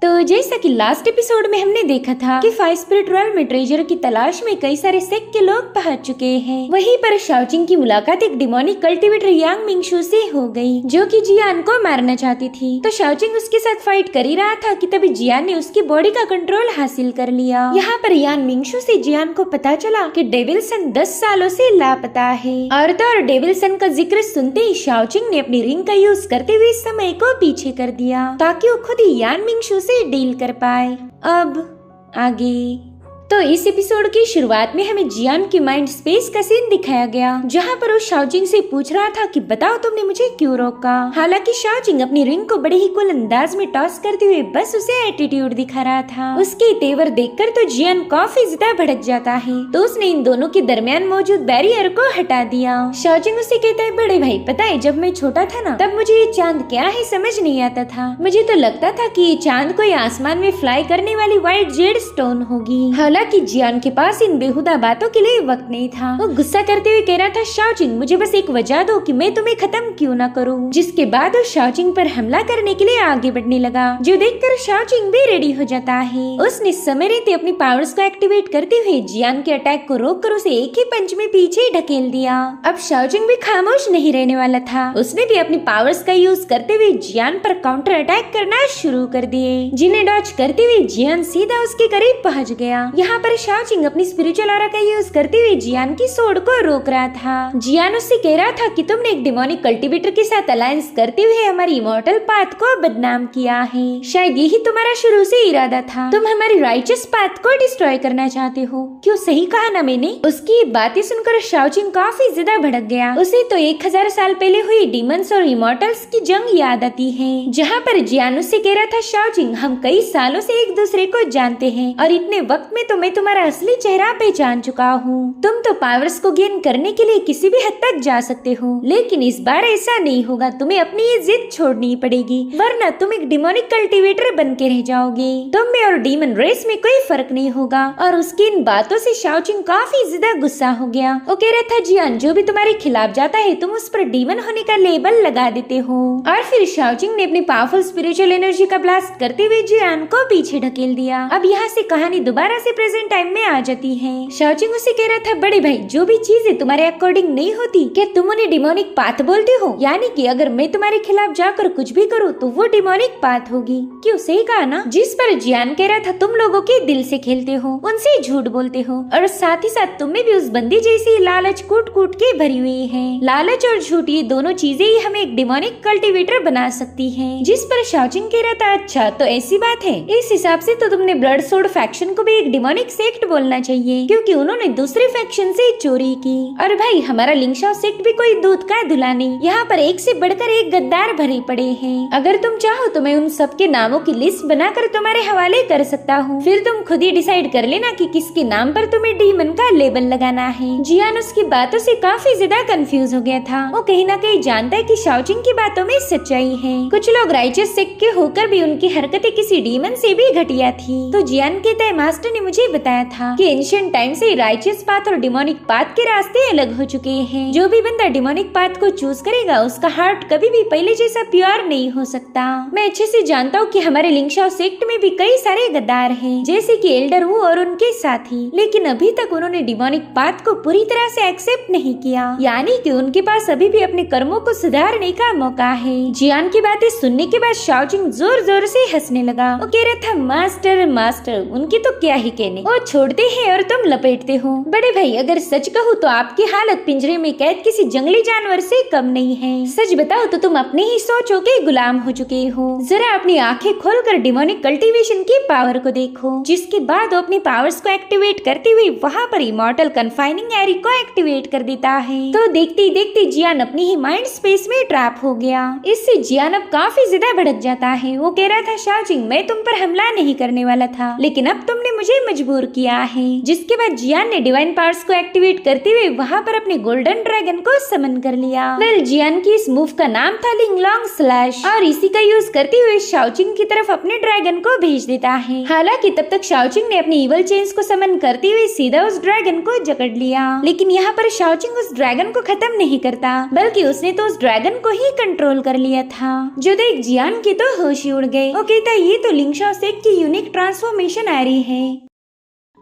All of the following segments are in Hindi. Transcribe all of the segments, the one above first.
तो जैसा कि लास्ट एपिसोड में हमने देखा था कि फाइव स्पिरिट वर्ल्ड में ट्रेजर की तलाश में कई सारे सेक्ट के लोग पहुंच चुके हैं। वहीं पर शाओचिंग की मुलाकात एक डिमोनिक कल्टीवेटर यांग मिंगशू से हो गई, जो कि जियान को मारना चाहती थी। तो शाओचिंग उसके साथ फाइट कर ही रहा था कि तभी जियान ने उसकी बॉडी का कंट्रोल हासिल कर लिया। यहाँ पर यांग मिंगशू से जियान को पता चला कि डेविलसन 10 सालों से लापता है। और डेविलसन का जिक्र सुनते ही शाओचिंग ने अपनी रिंग का यूज करते हुए समय को पीछे कर दिया ताकि वो खुद ही यान मिंगशू से डील कर पाए। अब आगे तो इस एपिसोड की शुरुआत में हमें जियान की माइंड स्पेस का सीन दिखाया गया, जहाँ पर वो शाओचिंग से पूछ रहा था कि बताओ तुमने मुझे क्यों रोका। हालांकि शाओचिंग अपनी रिंग को बड़े ही कूल अंदाज में टॉस करते हुए बस उसे एटीट्यूड दिखा रहा था। उसके तेवर देखकर तो जियान काफी ज्यादा भड़क जाता है, तो उसने इन दोनों के दरमियान मौजूद बैरियर को हटा दिया। शाओचिंग उसे कहता है, बड़े भाई पता है जब मैं छोटा था ना, तब मुझे ये चांद क्या है समझ नहीं आता था। मुझे तो लगता था कि ये चांद कोई आसमान में फ्लाई करने वाली व्हाइट जेड स्टोन होगी। कि जियान के पास इन बेहुदा बातों के लिए वक्त नहीं था। वो गुस्सा करते हुए कह रहा था, शाओचिंग मुझे बस एक वजह दो कि मैं तुम्हें खत्म क्यों ना करूं। जिसके बाद वो शाओचिंग पर हमला करने के लिए आगे बढ़ने लगा, जो देखकर शाओचिंग भी रेडी हो जाता है। उसने समय रहते अपनी पावर्स को एक्टिवेट करते हुए जियान के अटैक को रोककर उसे एक ही पंच में पीछे ढकेल दिया। अब शाओचिंग भी खामोश नहीं रहने वाला था। उसने भी अपनी पावर्स का यूज करते हुए जियान पर काउंटर अटैक करना शुरू कर दिए, जिन्हें डॉज करते हुए जियान सीधा उसके करीब पहुँच गया। यहाँ पर शाओचिंग अपनी स्पिरिचुअल ऑरा का यूज करते हुए जियान की सोड को रोक रहा था। जियान उससे कह रहा था कि तुमने एक डिमोनिक कल्टीवेटर के साथ अलायंस करते हुए हमारी इमॉर्टल पाथ को बदनाम किया है। शायद यही तुम्हारा शुरू से इरादा था। तुम हमारी राइचस पाथ को डिस्ट्रॉय करना चाहते हो। क्यों सही कहा ना मैंने। उसकी बातें सुनकर शाओचिंग काफी ज्यादा भड़क गया। उसे तो 1000 साल पहले हुई डीमंस और इमॉर्टल्स की जंग याद आती है, जहाँ पर जियान उससे कह रहा था, शाओचिंग हम कई सालों से एक दूसरे को जानते हैं और इतने वक्त में तो मैं तुम्हारा असली चेहरा पहचान चुका हूँ। तुम तो पावर्स को गेन करने के लिए किसी भी हद तक जा सकते हो, लेकिन इस बार ऐसा नहीं होगा। तुम्हें अपनी ये जिद छोड़नी पड़ेगी, वरना तुम एक डिमोनिक कल्टीवेटर बन के रह जाओगे। तुम में और डीमन रेस में कोई फर्क नहीं होगा। और उसकी इन बातों से शाओचिंग काफी ज्यादा गुस्सा हो गया। वो कह रहा था, जियान जो भी तुम्हारे खिलाफ जाता है तुम उस पर डीमन होने का लेबल लगा देते हो। और फिर शाओचिंग ने अपनी पावरफुल स्पिरिचुअल एनर्जी का ब्लास्ट करते हुए जियान को पीछे ढकेल दिया। अब यहाँ से कहानी दोबारा से प्रेजेंट टाइम में आ जाती है। शाओचिंग उसे कह रहा था, बड़े भाई जो भी चीजें तुम्हारे अकॉर्डिंग नहीं होती, क्या तुम उन्हें डिमोनिक पाथ बोलते हो? यानी कि अगर मैं तुम्हारे खिलाफ जाकर कुछ भी करूँ तो वो डिमोनिक पाथ होगी। क्यों सही कहा ना। जिस पर जियान कह रहा था, तुम लोगों के दिल से खेलते हो, उनसे झूठ बोलते हो और साथ ही साथ तुम में भी उस बंदी जैसी लालच कूट कूट के भरी हुई है। लालच और झूठ ये दोनों चीजें ही हमें एक डिमोनिक कल्टीवेटर बना सकती है। जिस पर शाओचिंग कह रहा था, अच्छा तो ऐसी बात है। इस हिसाब से तो तुमने ब्लड सोड फैक्शन को भी एक डिमोनिक सेक्ट बोलना चाहिए, क्योंकि उन्होंने दूसरे फैक्शन से चोरी की। और भाई हमारा लिंगशाओ सेक्ट भी कोई दूध का धुला नहीं। यहाँ पर एक से बढ़कर एक गद्दार भरे पड़े हैं। अगर तुम चाहो तो मैं उन सबके नामों की लिस्ट बनाकर तुम्हारे हवाले कर सकता हूँ, फिर तुम खुद ही डिसाइड कर लेना कि किसके नाम पर तुम्हें डीमन का लेबल लगाना है। जियान उसकी बातों से काफी ज्यादा कंफ्यूज हो गया था। वो कहीं ना कहीं जानता है कि शाओचिंग की बातों में सच्चाई है। कुछ लोग राइचस सेक्ट के होकर भी उनकी हरकतें किसी डीमन से भी घटिया थी। तो जियान कहता है, मास्टर ने मुझे बताया था कि एंशिएंट टाइम से राइचस पाथ और डिमोनिक पाथ के रास्ते अलग हो चुके हैं। जो भी बंदा डिमोनिक पाथ को चूज करेगा उसका हार्ट कभी भी पहले जैसा प्योर नहीं हो सकता। मैं अच्छे से जानता हूँ कि हमारे लिंगशाओ सेक्ट में भी कई सारे गद्दार हैं, जैसे कि एल्डर वू और उनके साथी, लेकिन अभी तक उन्होंने डिमोनिक पाथ को पूरी तरह से एक्सेप्ट नहीं किया। यानी कि उनके पास अभी भी अपने कर्मों को सुधारने का मौका है। जियान की बातें सुनने के बाद शाओचिंग जोर जोर से हंसने लगा। वो कह रहा था, मास्टर मास्टर उनकी तो क्या ही कहने, वो छोड़ते हैं और तुम लपेटते हो। बड़े भाई अगर सच कहूँ तो आपकी हालत पिंजरे में कैद किसी जंगली जानवर से कम नहीं है। सच बताओ तो तुम अपने ही सोचों के गुलाम हो चुके हो। जरा अपनी आंखें खोलकर डिमोनिक कल्टीवेशन की पावर को देखो। जिसके बाद वो अपनी पावर्स को एक्टिवेट करते हुए वहाँ पर इमॉर्टल कन्फाइनिंग एरी को एक्टिवेट कर देता है। तो देखते ही देखते जियान अपनी ही माइंड स्पेस में ट्रैप हो गया। इससे जियान अब काफी ज्यादा भड़क जाता है। वो कह रहा था, शाओचिंग मैं तुम पर हमला नहीं करने वाला था, लेकिन अब तुमने मुझे मजबूर किया है। जिसके बाद जियान ने डिवाइन पावर्स को एक्टिवेट करते हुए वहाँ पर अपने गोल्डन ड्रैगन को समन कर लिया। वेल जियान की इस मूव का नाम था लिंगलोंग स्लैश और इसी का यूज करते हुए शाओचिंग की तरफ अपने ड्रैगन को भेज देता है। हालांकि तब तक शाओचिंग ने अपनी इवल चेन्स को समन करते हुए सीधा उस ड्रैगन को जकड़ लिया। लेकिन यहाँ पर शाओचिंग उस ड्रैगन को खत्म नहीं करता, बल्कि उसने तो उस ड्रैगन को ही कंट्रोल कर लिया था। जो देख जियान की तो होश ही उड़ गए। वो कहता ये तो लिंगशाओ सेक की यूनिक ट्रांसफॉर्मेशन आ रही है।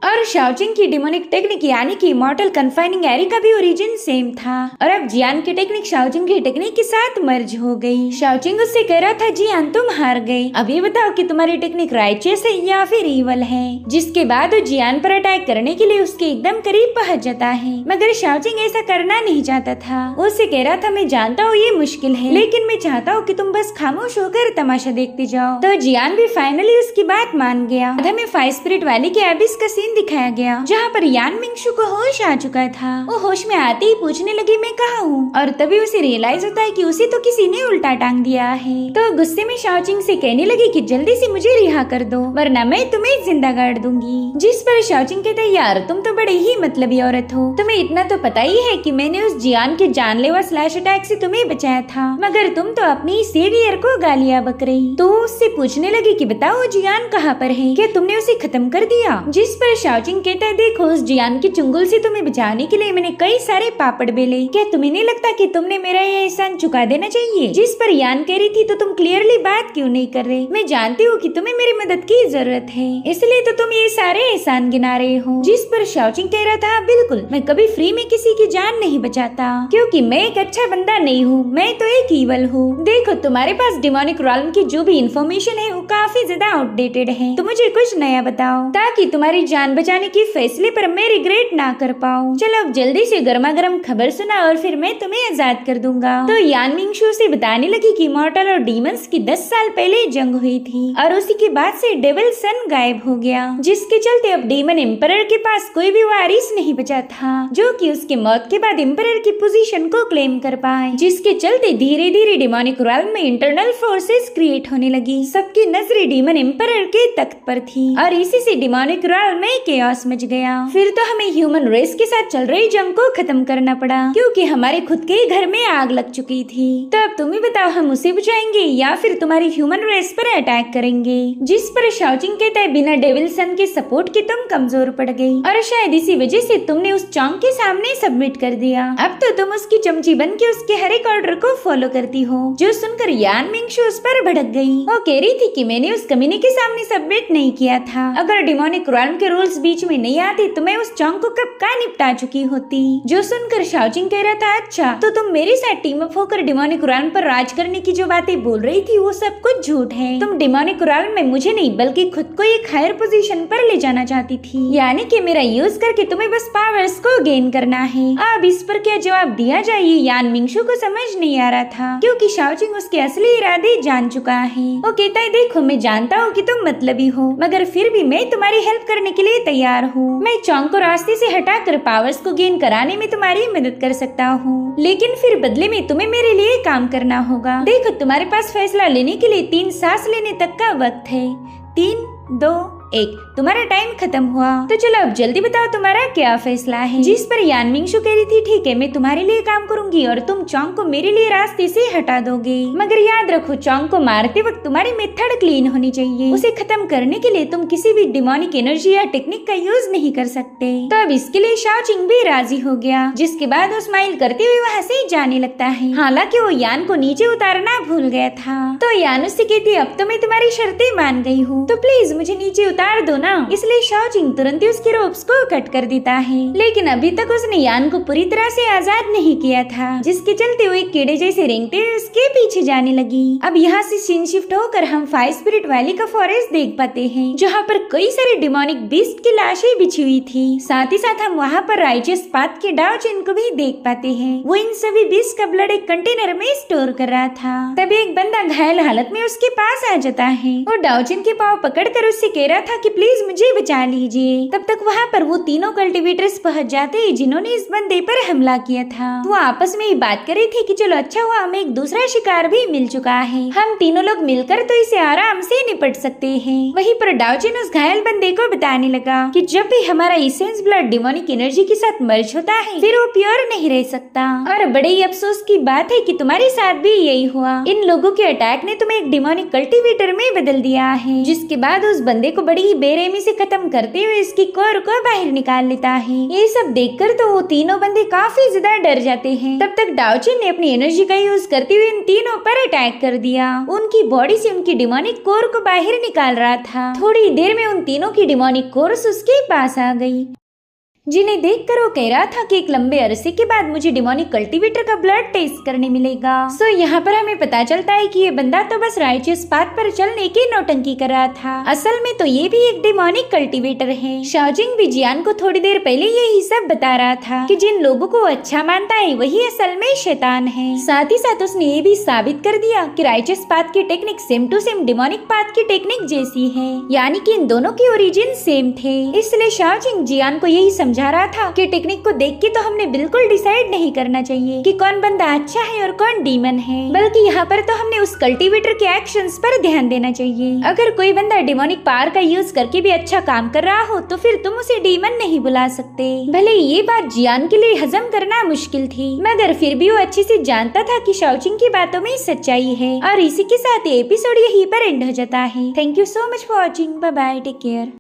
और शाओचिंग की डिमोनिक टेक्निक यानी कि इमॉर्टल कन्फाइनिंग एरी का भी ओरिजिन सेम था और अब जियान की टेक्निक शाओचिंग की टेक्निक के साथ मर्ज हो गई। शाओचिंग उससे कह रहा था जियान तुम हार गए, अब ये बताओ कि तुम्हारी टेक्निक राइचियस है या फिर इवल है। जिसके बाद वो जियान पर अटैक करने के लिए उसके एकदम करीब पहुंच जाता है, मगर शाओचिंग ऐसा करना नहीं चाहता था। वो उससे कह रहा था मैं जानता हूँ ये मुश्किल है, लेकिन मैं चाहता हूँ कि तुम बस खामोश होकर तमाशा देखते जाओ। तो जियान भी फाइनली उसकी बात मान गया। हमें फाइव स्पिरिट वैली के एबिस का सीन दिखाया गया जहाँ पर यान मिंगशु को होश आ चुका था। वो होश में आते ही पूछने लगी मैं कहाँ हूँ, और तभी उसे रियलाइज होता है कि उसे तो किसी ने उल्टा टांग दिया है। तो गुस्से में शाओचिंग से कहने लगी कि जल्दी से मुझे रिहा कर दो वरना मैं तुम्हें जिंदा गाड़ दूंगी। जिस पर शाओचिंग कहते हैं यार तुम तो बड़े ही मतलबी औरत हो, तुम्हें इतना तो पता ही है कि मैंने उस जियान के जानलेवा स्लैश अटैक से तुम्हें बचाया था, मगर तुम तो अपनी सेवियर को गालियां बक रही। तो उससे पूछने लगी कि बताओ जियान कहाँ पर है, क्या तुमने उसे खत्म कर दिया। जिस पर शाओचिंग कहता है देखो उस जियान के चुंगल से तुम्हें बचाने के लिए मैंने कई सारे पापड़ बेले, क्या तुम्हें नहीं लगता कि तुमने मेरा ये एहसान चुका देना चाहिए। जिस पर यान कह रही थी तो तुम क्लियरली बात क्यों नहीं कर रहे, मैं जानती हूँ कि तुम्हें मेरी मदद की जरूरत है, इसलिए तो तुम ये सारे एहसान गिना रहे हो। जिस पर शाओचिंग कह रहा था बिल्कुल मैं कभी फ्री में किसी की जान नहीं बचाता, क्योंकि मैं एक अच्छा बंदा नहीं हूँ, मैं तो एक ईवल हूँ। देखो तुम्हारे पास डिमोनिक रॉल्म की जो भी इंफॉर्मेशन है वो काफी ज्यादा आउटडेटेड है, तो मुझे कुछ नया बताओ ताकि तुम्हारी जान बचाने की फैसले पर मैं रिग्रेट ना कर पाऊँ। चलो अब जल्दी से गर्मा गर्म खबर सुना और फिर मैं तुम्हें आजाद कर दूंगा। तो यान मिंगशु से बताने लगी कि मॉर्टल और डीमंस की 10 साल पहले जंग हुई थी और उसी के बाद से डेविल सन गायब हो गया, जिसके चलते अब डीमन एम्परर के पास कोई भी वारिस नहीं बचा था जो कि उसके मौत के बाद एम्परर की पोजीशन को क्लेम कर पाए, जिसके चलते धीरे धीरे डिमोनिक रॉल्म में इंटरनल फोर्सेस क्रिएट होने लगी। सबकी नजरें डीमन एम्परर के तख्त पर थी और इसी से डिमोनिक रॉल्म में केओस मच गया। फिर तो हमें ह्यूमन रेस के साथ चल रही जंग को खत्म करना पड़ा, क्योंकि हमारे खुद के घर में आग लग चुकी थी। तो अब तुम ही बताओ हम उसे बचाएंगे या फिर तुम्हारी ह्यूमन रेस पर अटैक करेंगे। जिस पर शाओचिंग कहता है बिना डेविल सन के सपोर्ट के तुम कमजोर पड़ गई और शायद इसी वजह से तुमने उस चौंग के सामने सबमिट कर दिया। अब तो तुम उसकी चमची बन के उसके हर एक ऑर्डर को फॉलो करती हो। जो सुनकर यान मिंगशु उस पर भड़क गई। वो कह रही थी कि मैंने उस कमीने के सामने सबमिट नहीं किया था, अगर डिमोनिक रॉल्म के रूल्स बीच में नहीं आते तो मैं उस चौंग को कब का निपटा चुकी होती। जो सुनकर शाओचिंग कह रहा था अच्छा तो तुम मेरे साथ टीम अप होकर डिमोनिक रॉल्म पर राज करने की जो बातें बोल रही थी वो सब कुछ झूठ है। तुम डिमोनिक रॉल्म में मुझे नहीं बल्कि खुद को एक हायर पोजीशन पर ले जाना चाहती थी, यानी कि मेरा यूज करके तुम्हें बस पावर्स को गेन करना है। अब इस पर क्या जवाब दिया जाए ये यान मिंगशु को समझ नहीं आ रहा था, क्योंकि शाओचिंग उसके असली इरादे जान चुका है। वो कहता है देखो मैं जानता हूँ कि तुम मतलबी हो, मगर फिर भी मैं तुम्हारी हेल्प करने के लिए तैयार हूँ। मैं चौंग को रास्ते से हटाकर पावर्स को गेन कराने में तुम्हारी मदद कर सकता हूँ, लेकिन फिर बदले में तुम्हें मेरे लिए काम करना होगा। देखो तुम्हारे पास फैसला लेने के लिए 3 सांस लेने तक का वक्त है। 3, 2, 1 तुम्हारा टाइम खत्म हुआ। तो चलो अब जल्दी बताओ तुम्हारा क्या फैसला है। जिस पर यान मिंगशु कह रही थी ठीक है मैं तुम्हारे लिए काम करूंगी और तुम चौंग को मेरे लिए रास्ते से हटा दोगे, मगर याद रखो चौंग को मारते वक्त तुम्हारी मेथड क्लीन होनी चाहिए। उसे खत्म करने के लिए तुम किसी भी डिमोनिक एनर्जी या टेक्निक का यूज नहीं कर सकते। तो अब इसके लिए शाओचिंग भी राजी हो गया, जिसके बाद वो स्माइल करते हुए वहाँ से जाने लगता है। हालांकि वो यान को नीचे उतारना भूल गया था। तो यान उससे कहती अब तो मैं तुम्हारी शर्तें मान गई हूँ, तो प्लीज मुझे नीचे उतार दो ना। इसलिए शाओचिंग तुरंत ही उसके रोप्स को कट कर देता है, लेकिन अभी तक उसने यान को पूरी तरह से आजाद नहीं किया था, जिसके चलते वो एक कीड़े जैसे रेंगते हुए उसके पीछे जाने लगी। अब यहाँ से सीन शिफ्ट होकर हम फाइव स्पिरिट वैली का फॉरेस्ट देख पाते हैं, जहाँ पर कई सारे डिमोनिक बीस्ट की लाशें बिछी हुई थी। साथ ही साथ हम वहाँ पर राइचियस पाथ के डाओजिन को भी देख पाते हैं। वो इन सभी बीस्ट का ब्लड एक कंटेनर में स्टोर कर रहा था। तभी एक बंदा घायल हालत में उसके पास आ जाता है। वो डाओजिन के पाँव पकड़कर उससे कह रहा था कि प्लीज मुझे बचा लीजिए। तब तक वहाँ पर वो तीनों कल्टिवेटर्स पहुँच जाते जिन्होंने इस बंदे पर हमला किया था। वो आपस में ही बात कर रही थी कि चलो अच्छा हुआ हमें एक दूसरा शिकार भी मिल चुका है, हम तीनों लोग मिलकर तो इसे आराम से निपट सकते हैं। वहीं पर डाओजिन उस घायल बंदे को बताने लगा कि जब भी हमारा इसेंस ब्लड डिमोनिक एनर्जी के साथ मर्ज होता है फिर वो प्योर नहीं रह सकता, और बड़े ही अफसोस की बात है कि तुम्हारे साथ भी यही हुआ। इन लोगों के अटैक ने तुम्हें एक डिमोनिक कल्टीवेटर में बदल दिया है। जिसके बाद उस बंदे को बड़ी ही बेरहमी से खत्म करते हुए इसकी कोर को बाहर निकाल लेता है। ये सब देखकर तो वो तीनों बंदे काफी ज्यादा डर जाते हैं। तब तक डाओजिन ने अपनी एनर्जी का यूज करते हुए इन तीनों पर अटैक कर दिया। उनकी बॉडी से उनकी डिमोनिक कोर को बाहर निकाल रहा था। थोड़ी देर में उन तीनों की डिमोनिक कोर्स उसके पास आ गई, जिन्हें देखकर वो कह रहा था कि एक लंबे अरसे के बाद मुझे डिमोनिक कल्टीवेटर का ब्लड टेस्ट करने मिलेगा। सो यहाँ पर हमें पता चलता है कि ये बंदा तो बस राइचियस पाथ पर चलने की नौटंकी कर रहा था, असल में तो ये भी एक डिमोनिक कल्टीवेटर है। शाओजिंग भी जियान को थोड़ी देर पहले यही सब बता रहा था कि जिन लोगों को अच्छा मानता है वही असल में शैतान है। साथ ही साथ उसने ये भी साबित कर दिया कि राइचियस पाथ की technique same to same demonic path की टेक्निक जैसी है, यानी कि इन दोनों के ओरिजिन सेम थे। इसलिए शाओजिंग जियान को यही समझा रहा था कि टेक्निक को देख के तो हमने बिल्कुल डिसाइड नहीं करना चाहिए कि कौन बंदा अच्छा है और कौन डीमन है, बल्कि यहाँ पर तो हमने उस कल्टीवेटर के एक्शंस पर ध्यान देना चाहिए। अगर कोई बंदा डिमोनिक पावर का यूज करके भी अच्छा काम कर रहा हो तो फिर तुम उसे डीमन नहीं बुला सकते। भले ये बात जियान के लिए हजम करना मुश्किल थी, मगर फिर भी वो अच्छे से जानता था कि शाओजिंग की बातों में सच्चाई है। और इसी के साथ ये एपिसोड यहीं पर एंड हो जाता है। Thank you so much for watching. Bye bye, take care.